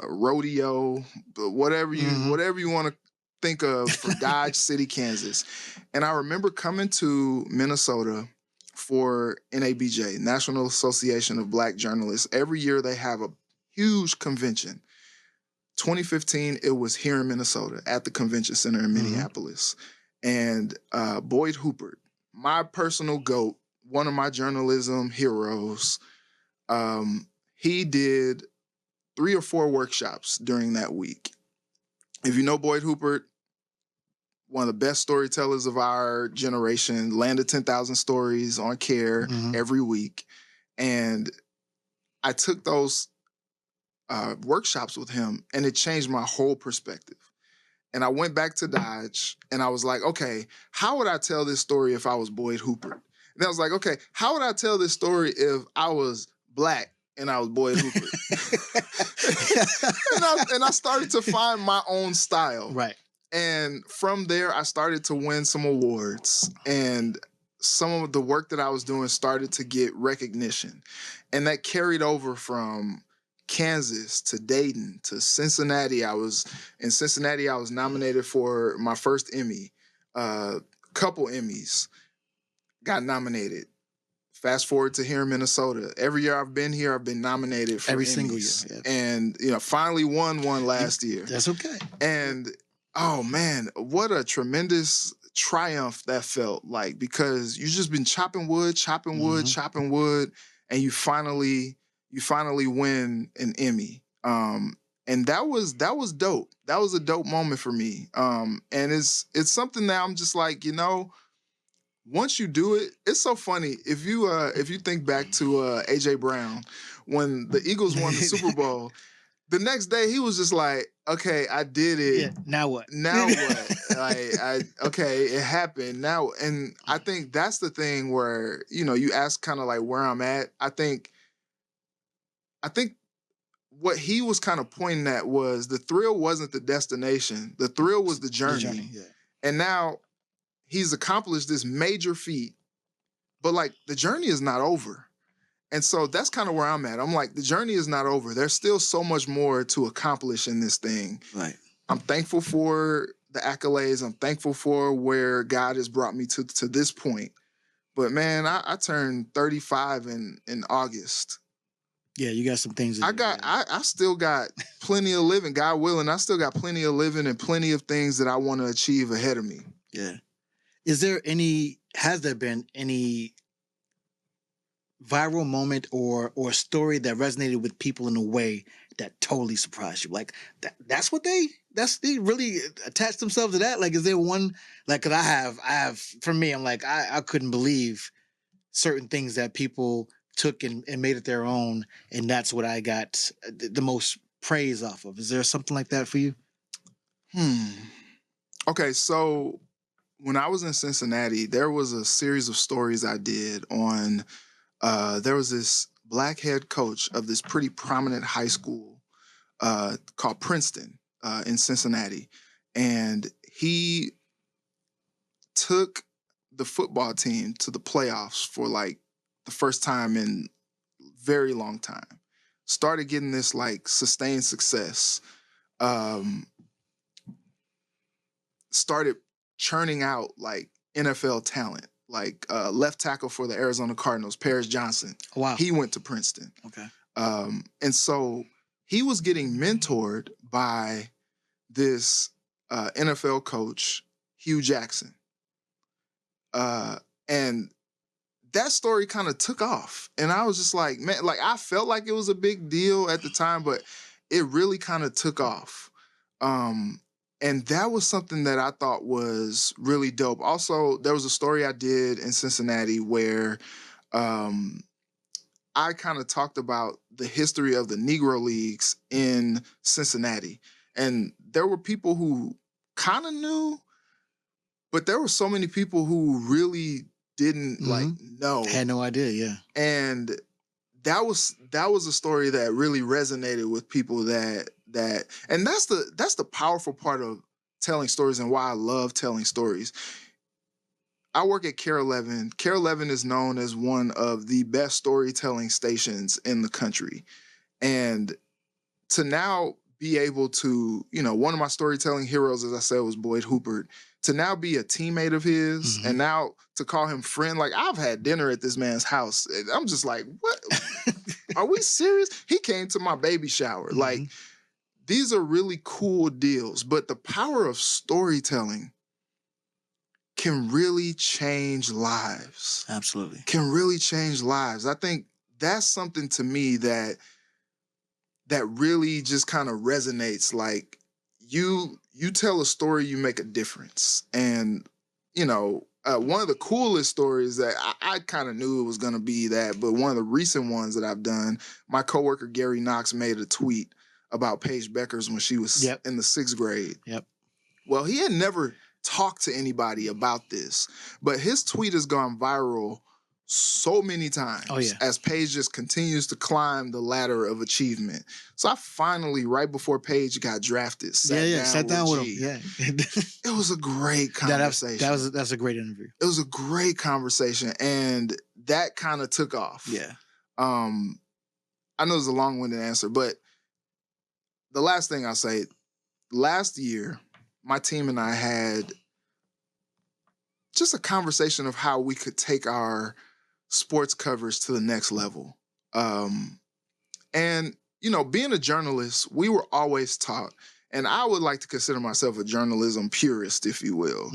rodeo, whatever you want to think of for Dodge City, Kansas. And I remember coming to Minnesota for NABJ, National Association of Black Journalists. Every year they have a huge convention. 2015, it was here in Minnesota at the convention center in Minneapolis. And Boyd Hooper, my personal GOAT, one of my journalism heroes, he did 3 or 4 workshops during that week. If you know Boyd Hooper, one of the best storytellers of our generation, landed 10,000 stories on KARE every week. And I took those workshops with him, and it changed my whole perspective. And I went back to Dodge, and I was like, okay, how would I tell this story if I was Boyd Hooper? And I was like, okay, how would I tell this story if I was Black and I was Boyd Hooper? and I started to find my own style. Right. And from there, I started to win some awards, and some of the work that I was doing started to get recognition. And that carried over from Kansas to Dayton to Cincinnati. In Cincinnati, I was nominated for my first Emmy. Couple Emmys got nominated. Fast forward to here in Minnesota. Every year I've been here, I've been nominated for every Emmys. single year. Yeah. And finally won one last year. That's okay. And oh man, what a tremendous triumph that felt like, because you've just been chopping wood, and you finally win an Emmy. And that was dope. That was a dope moment for me. And it's something that I'm just like, once you do it, it's so funny. If you think back to AJ Brown, when the Eagles won the Super Bowl, the next day he was just like, okay, I did it. Yeah, now what? Now what? Okay, it happened. Now, and I think that's the thing where, you ask kind of like where I'm at. I think what he was kind of pointing at was the thrill wasn't the destination. The thrill was the journey. Yeah. And now he's accomplished this major feat, but like the journey is not over. And so that's kind of where I'm at. I'm like, the journey is not over. There's still so much more to accomplish in this thing. Right. I'm thankful for the accolades. I'm thankful for where God has brought me to this point. But man, I turned 35 in August. Yeah, you got some things. I still got plenty of living, God willing. I still got plenty of living and plenty of things that I want to achieve ahead of me. Yeah. Has there been any viral moment or story that resonated with people in a way that totally surprised you? Like that's they really attached themselves to that? Like, is there one, like, 'cause I have, for me, I'm like, I couldn't believe certain things that people took and made it their own. And that's what I got the most praise off of. Is there something like that for you? Okay. So when I was in Cincinnati, there was a series of stories I did on, there was this Black head coach of this pretty prominent high school called Princeton in Cincinnati. And he took the football team to the playoffs for like the first time in very long time. Started getting this like sustained success. Started churning out like NFL talent, like left tackle for the Arizona Cardinals, Paris Johnson. Wow. He went to Princeton. Okay. And so he was getting mentored by this NFL coach, Hugh Jackson. And that story kind of took off. And I was just like, man, like I felt like it was a big deal at the time, but it really kind of took off. And that was something that I thought was really dope. Also, there was a story I did in Cincinnati where I kind of talked about the history of the Negro Leagues in Cincinnati. And there were people who kind of knew, but there were so many people who really didn't like know. Had no idea, yeah. And that was a story that really resonated with people that and that's the powerful part of telling stories and why I love telling stories. I work at KARE 11. KARE 11 is known as one of the best storytelling stations in the country. And to now be able to, one of my storytelling heroes, as I said, was Boyd Hoopert. To now be a teammate of his and now to call him friend, like I've had dinner at this man's house. And I'm just like, what? Are we serious? He came to my baby shower. Like, these are really cool deals. But the power of storytelling can really change lives. Absolutely. Can really change lives. I think that's something to me that really just kind of resonates. Like, you tell a story, you make a difference. And, one of the coolest stories that I kind of knew it was going to be that, but one of the recent ones that I've done, my coworker Gary Knox made a tweet about Paige Beckers when she was in the 6th grade. Yep. Well, he had never talked to anybody about this, but his tweet has gone viral so many times as Paige just continues to climb the ladder of achievement. So I finally, right before Paige got drafted, sat down with him. Yeah. It was a great conversation. That's a great interview. It was a great conversation, and that kind of took off. Yeah. I know it's a long-winded answer, but the last thing I'll say, last year, my team and I had just a conversation of how we could take our sports coverage to the next level. And, being a journalist, we were always taught, and I would like to consider myself a journalism purist, if you will.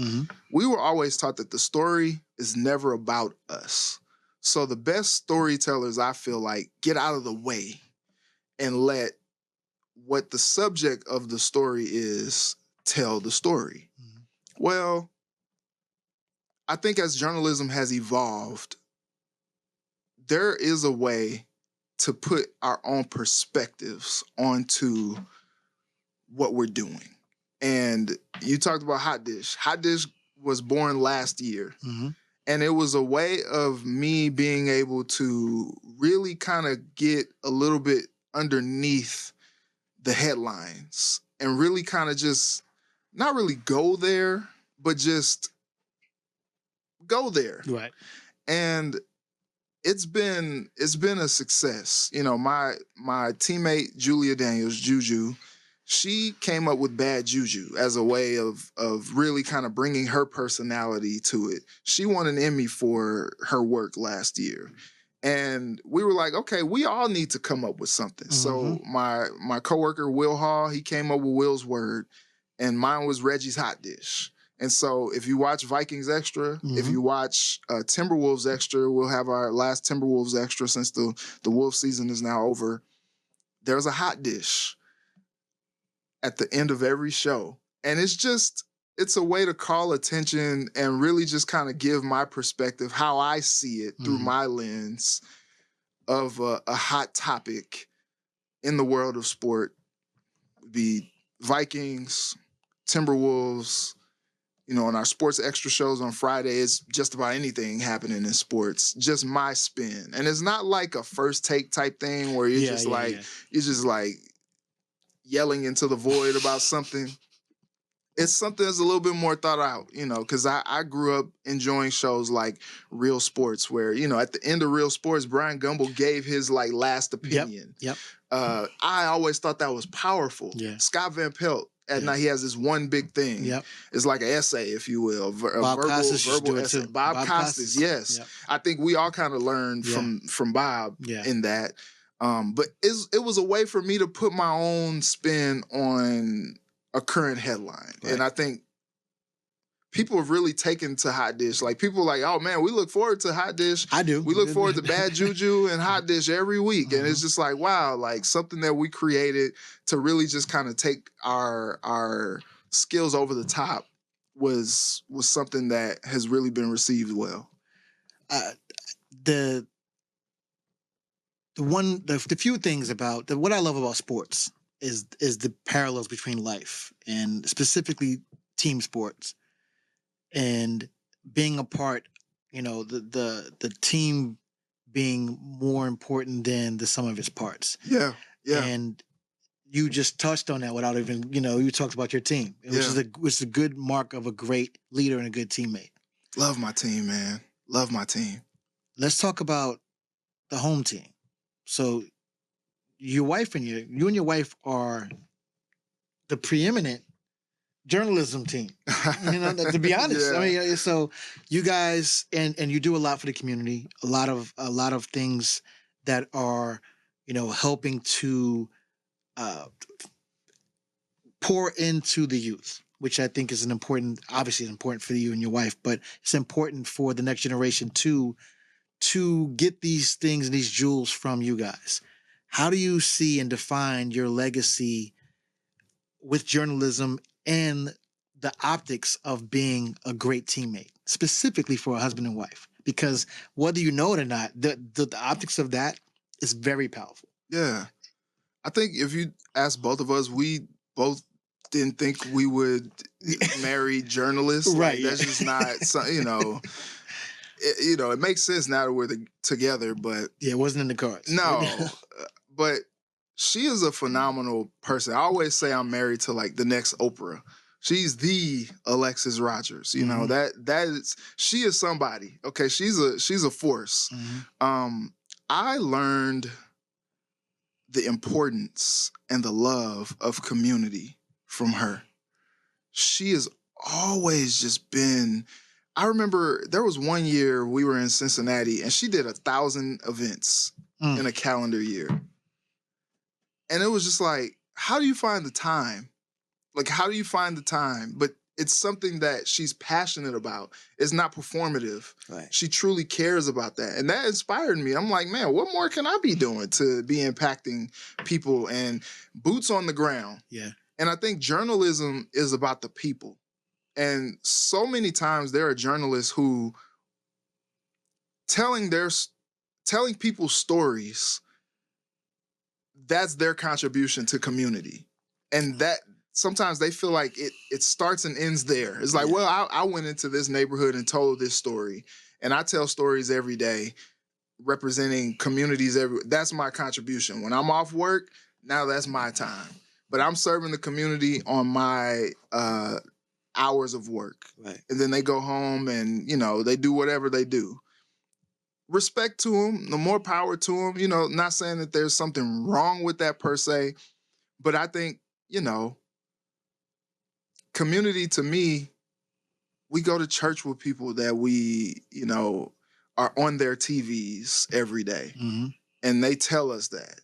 We were always taught that the story is never about us. So the best storytellers, I feel like, get out of the way and let what the subject of the story is tell the story. Well, I think as journalism has evolved, there is a way to put our own perspectives onto what we're doing. And you talked about Hot Dish. Hot Dish was born last year. And it was a way of me being able to really kind of get a little bit underneath the headlines and really kind of just not really go there, but just go there. Right. And it's been a success. My teammate Julia Daniels, Juju, she came up with Bad Juju as a way of really kind of bringing her personality to it. She won an Emmy for her work last year. And we were like, okay, we all need to come up with something. So my coworker, Will Hall, he came up with Will's Word, and mine was Reggie's Hot Dish. And so if you watch Vikings Extra, if you watch Timberwolves Extra, we'll have our last Timberwolves Extra since the Wolf season is now over. There's a hot dish at the end of every show. And it's a way to call attention and really just kind of give my perspective, how I see it through my lens of a hot topic in the world of sport. The Vikings, Timberwolves, on our sports extra shows on Friday, it's just about anything happening in sports, just my spin. And it's not like a first take type thing where you're just like yelling into the void about something. It's something that's a little bit more thought out, because I grew up enjoying shows like Real Sports where, at the end of Real Sports, Brian Gumbel gave his last opinion. Yep. I always thought that was powerful. Yeah. Scott Van Pelt, at night, he has this one big thing. Yep. It's like an essay, if you will. Bob Costas verbal essay. Bob Costas, yes. Yep. I think we all kind of learned from Bob in that. But it was a way for me to put my own spin on a current headline. Right. And I think people have really taken to Hot Dish. Like, people are like, oh, man, we look forward to Hot Dish. I do. We look forward to Bad Juju and Hot Dish every week. And it's just like, wow, like something that we created to really just kind of take our skills over the top was something that has really been received well. The few things about what I love about sports is the parallels between life and specifically team sports and being a part, the team being more important than the sum of its parts. Yeah. And you just touched on that without even, you talked about your team, which is a good mark of a great leader and a good teammate. Love my team, man. Love my team. Let's talk about the home team. So your wife and you and your wife are the preeminent journalism team. You know, to be honest. Yeah. I mean, so you guys and you do a lot for the community, a lot of things that are, helping to pour into the youth, which I think is obviously important for you and your wife, but it's important for the next generation to get these things and these jewels from you guys. How do you see and define your legacy with journalism and the optics of being a great teammate, specifically for a husband and wife? Because whether you know it or not, the optics of that is very powerful. Yeah. I think if you ask both of us, we both didn't think we would marry journalists. Right. Like, that's just not, it makes sense now that we're together, but. Yeah, it wasn't in the cards. No, but she is a phenomenal person. I always say I'm married to like the next Oprah. She's the Alexis Rogers. You know, she is somebody. Okay, she's a force. Mm-hmm. I learned the importance and the love of community from her. She has always just been. I remember there was one year we were in Cincinnati and she did 1,000 events in a calendar year. And it was just like, how do you find the time? Like, how do you find the time? But it's something that she's passionate about. It's not performative. Right. She truly cares about that. And that inspired me. I'm like, man, what more can I be doing to be impacting people and boots on the ground? Yeah. And I think journalism is about the people. And so many times there are journalists who telling people's stories, that's their contribution to community. And that sometimes they feel like it starts and ends there. It's like, well, I went into this neighborhood and told this story, and I tell stories every day representing communities. That's my contribution. When I'm off work, now that's my time. But I'm serving the community on my hours of work. Right. And then they go home and, they do whatever they do. Respect to them, the more power to them, not saying that there's something wrong with that per se, but I think, community to me, we go to church with people that we, are on their TVs every day. Mm-hmm. And they tell us that,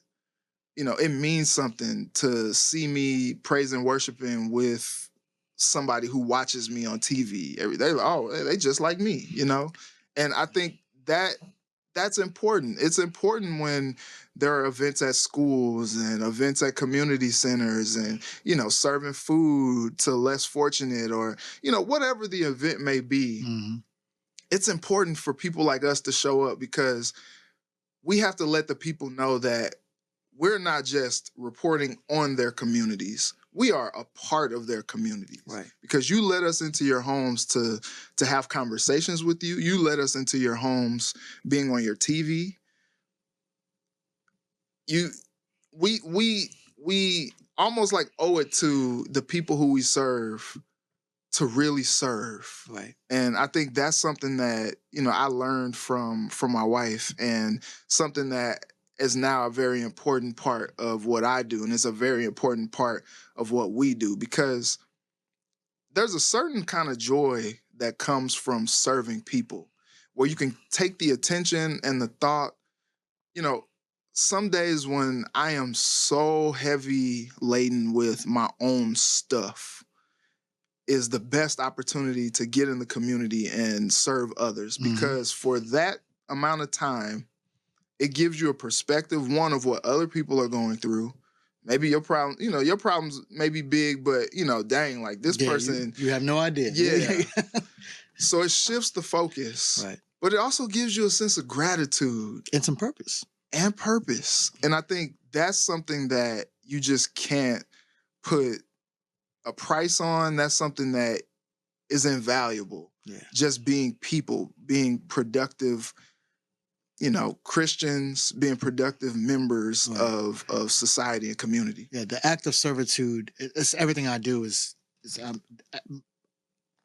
it means something to see me praise and worshiping with somebody who watches me on TV every day. Oh, they just like me, And I think that's important. It's important when there are events at schools and events at community centers and, serving food to less fortunate or, whatever the event may be. Mm-hmm. It's important for people like us to show up because we have to let the people know that we're not just reporting on their communities. We are a part of their communities. Right. Because you let us into your homes to have conversations with you. You let us into your homes being on your TV. We almost like owe it to the people who we serve to really serve. Right. And I think that's something that, I learned from my wife and something that is now a very important part of what I do. And it's a very important part of what we do because there's a certain kind of joy that comes from serving people where you can take the attention and the thought, some days when I am so heavy laden with my own stuff is the best opportunity to get in the community and serve others because for that amount of time, it gives you a perspective, one, of what other people are going through. Maybe your problem, your problems may be big, but, dang, like this person. You have no idea. Yeah. So it shifts the focus. Right. But it also gives you a sense of gratitude. And some purpose. And I think that's something that you just can't put a price on. That's something that is invaluable. Yeah. Just being people, being productive, Christians, being productive members of society and community. Yeah, the act of servitude, it's everything I do is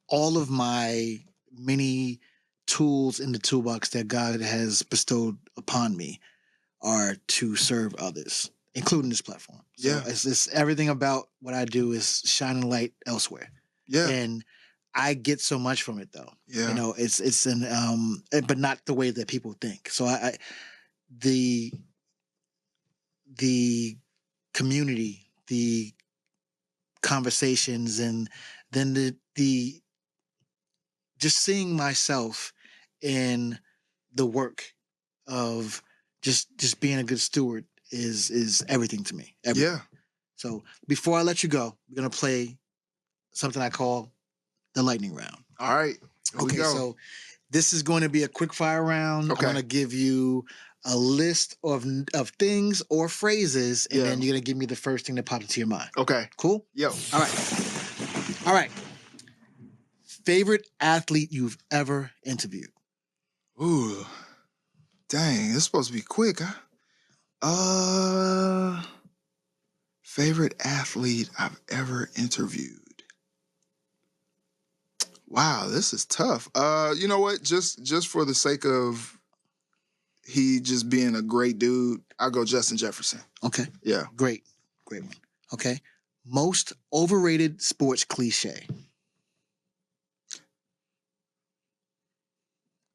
all of my many tools in the toolbox that God has bestowed upon me are to serve others, including this platform. So Yeah. it's everything about what I do is shining light elsewhere. Yeah. And I get so much from it though. Yeah. You know, it's an but not the way that people think. So the community, the conversations, and then the just seeing myself in the work of just being a good steward is everything to me. Everything. Yeah. So before I let you go, we're gonna play something I call the lightning round. All right. Here we Okay, go. so this is going to be a quick fire round. Okay. I'm going to give you a list of things or phrases, and then you're going to give me the first thing that pops into your mind. Okay. Cool? Yo. All right. Favorite athlete you've ever interviewed? Ooh. Dang, this is supposed to be quick, huh? Favorite athlete I've ever interviewed. Wow, this is tough. You know what? Just for the sake of he just being a great dude, I'll go Justin Jefferson. Okay. Yeah. Great one. Okay. Most overrated sports cliche.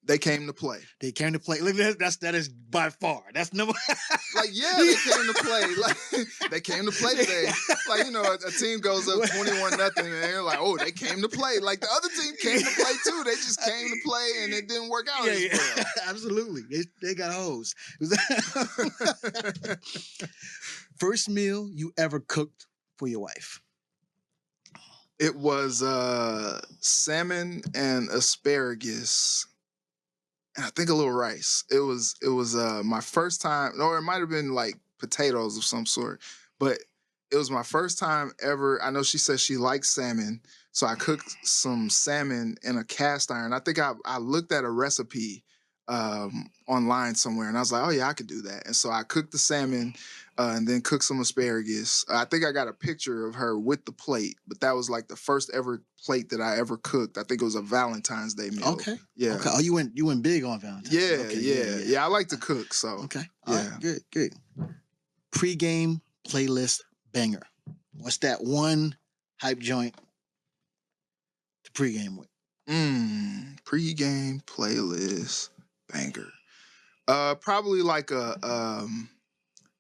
They came to play. They came to play. Look, that is by far. That's number. Like, yeah, they came to play. Like, they came to play today. Like, you know, a team goes up 21-0, and they're like, oh, they came to play. Like, the other team came to play too. They just came to play, and it didn't work out as well. Absolutely. They got hosed. First meal you ever cooked for your wife? It was salmon and asparagus. And I think a little rice. It was my first time, or it might have been like potatoes of some sort, but it was my first time ever. I know she said she likes salmon, so I cooked some salmon in a cast iron. I think I looked at a recipe online somewhere, and I was like, oh yeah, I could do that. And so I cooked the salmon and then cooked some asparagus. I think I got a picture of her with the plate, but that was like the first ever plate that I ever cooked. I think it was a Valentine's Day meal. Okay. Yeah. Okay. Oh, you went big on Valentine's. Yeah, Okay, yeah. I like to cook, so. Okay. Yeah. All right, good. Pre-game playlist banger. What's that one hype joint to pregame with? Pre-game playlist banger. Probably like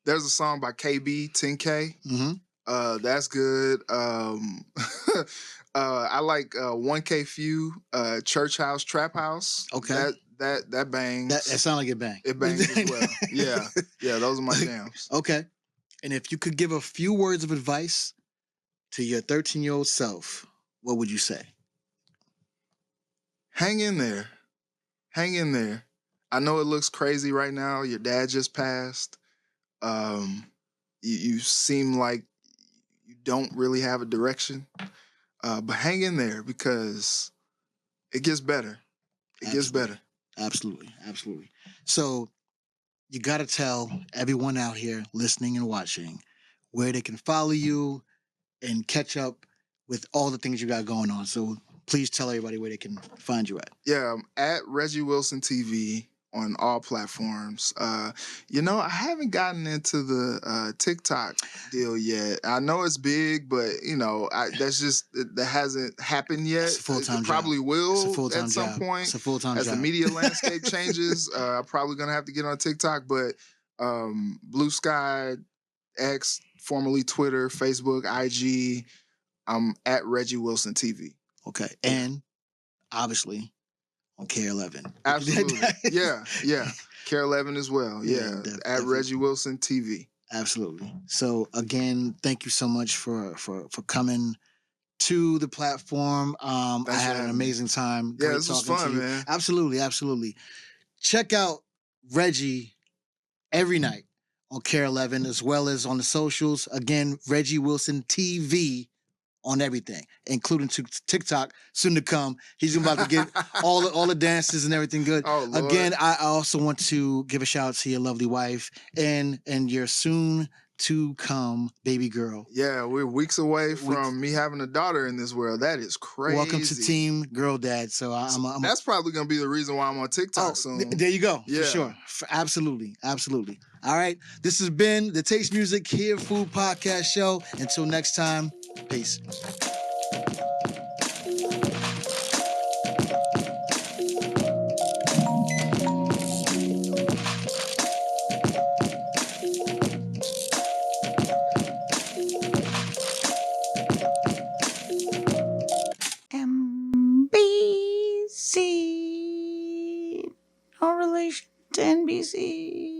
there's a song by KB, 10K. Mm-hmm. That's good. I like 1K Few, Church House, Trap House. Okay. That bangs. That sounds like it bang. It bangs as well. Yeah, those are my jams. Okay. And if you could give a few words of advice to your 13-year-old self, what would you say? Hang in there. Hang in there. I know it looks crazy right now. Your dad just passed. You seem like you don't really have a direction. But hang in there because it gets better. It gets better. Absolutely. So you got to tell everyone out here listening and watching where they can follow you and catch up with all the things you got going on. So please tell everybody where they can find you at. Yeah, I'm at Reggie Wilson TV on all platforms. I haven't gotten into the TikTok deal yet. I know it's big, but that hasn't happened yet. It's a full-time it probably job. will It's a full-time at some job. point. It's a full-time as job. the media landscape changes. I'm probably gonna have to get on TikTok, but Blue Sky, X, formerly Twitter, Facebook, IG. I'm at Reggie Wilson TV. Okay, and obviously on KARE11. Absolutely. Yeah. KARE11 as well. Yeah. At Reggie Wilson TV. Absolutely. So again, thank you so much for coming to the platform. I had an amazing time. Yeah, Great this was talking fun, to you. man. Absolutely. Check out Reggie every night on KARE11 as well as on the socials. Again, Reggie Wilson TV on everything, including TikTok, soon to come. He's about to get all the dances and everything good. Oh, Lord. Again, I also want to give a shout out to your lovely wife and your soon to come, baby girl. Yeah, we're weeks away from me having a daughter in this world. That is crazy. Welcome to Team Girl Dad. So that's probably gonna be the reason why I'm on TikTok soon. There you go. Yeah. For sure. Absolutely. All right. This has been the Taste Music Here Food Podcast Show. Until next time, peace. MBC. No relation to NBC.